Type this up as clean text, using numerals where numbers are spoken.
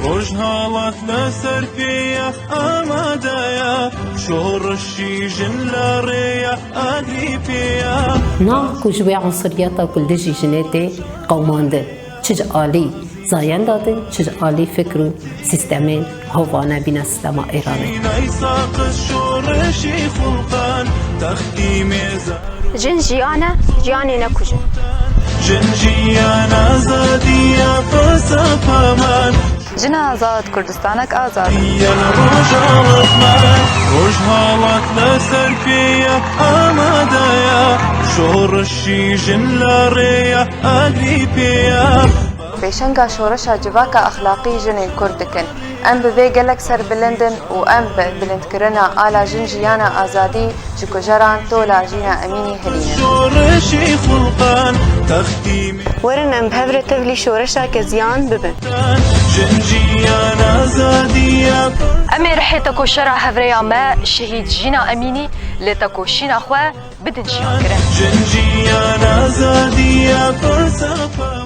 ڕۆژهاڵات لەسەر پێیە ئامادەیە شۆڕشی ژن لە ڕێیە ئاگری پێیە ناکو جوێ عنصریەتە کولدژی ژنێتێ قەوماندن چج عالی زایەن دادن چج عالی فکر و سیستەمێن هەوانە بینە سیستەما ئێرانێ ساقس شۆڕشی خوڵقان تەختی مێزە جن جیانە جیانێ نەکوژن جن ژیان ئازادیە فەلسەفەمان جن ئازاد کوردستانێک ئازاد یەن ڕۆژهاڵەتمان ڕۆژهاڵات لەسەر پێیە ئامادەیە شۆڕشی ژن لە ڕێیە ئاگری پێیە پێشەنگا شۆڕەشە جوواکە ئەخلاقی ژنێ کورد دکن ئەم ببێ gelek سەر بلندن و ئەم بلندکردنا ئالا ژن ژیانە ئازادی ji kujeran tola jîna Emînî hilîne شۆڕشی خوڵقان تەختی وەرن ئەم هەورە تەولی شۆڕەشاکە زیان ببن ژن ژیان ئازادیە ئەمێ ڕحێتەکۆ شەرا هەڤرەیە مە شەهید ژینا ئەمینی لێتەکۆشینە خوێ بدن ژیانکردن ژن ژیان ئازادیە فەلسەفە